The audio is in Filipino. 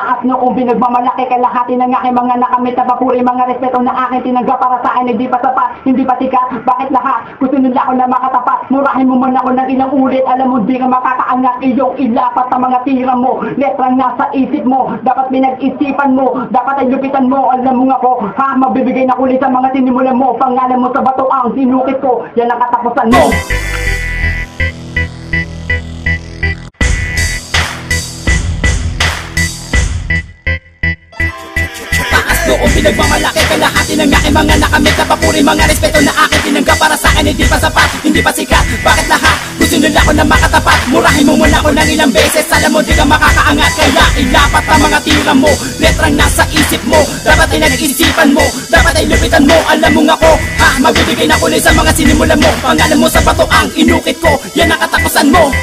Taas noong pinagmamalaki kalahati ng aking mga nakamit na papuri, mga respeto na aking tinanggap para sa akin, hindi pa sapat, hindi pa sikat. Bakit lahat? Gusto nila ako na makatapat. Murahin mo man ako ng ilang ulit, alam mo di ka makakaangat. Iyong ilapat ang mga tira mo, letrang nasa isip mo, dapat pinag-isipan mo, dapat ay lupitan mo. Alam mo nga ko, ha, magbibigay na kulit sa mga sinimulan mo. Pangalan mo sa bato ang sinukit ko, yan ang katapusan mo. Noong pinagmamalaki kalahati ng aking mga nakamit na papuri, mga respeto na aking tinanggap para sa akin, hindi pa sapat, hindi pa sikat. Bakit lahat? Gusto nila ako na makatapat. Murahin mo muna ako ng ilang beses, alam mo di ka makakaangat. Kaya ilapat ang mga tira mo, letrang nasa isip mo, dapat ay nag-isipan mo, dapat ay lupitan mo. Alam mo nga ko, ha, magbibigay na kulit sa mga sinimulan mo. Pangalan mo sa bato ang inukit ko, yan ang katapusan mo.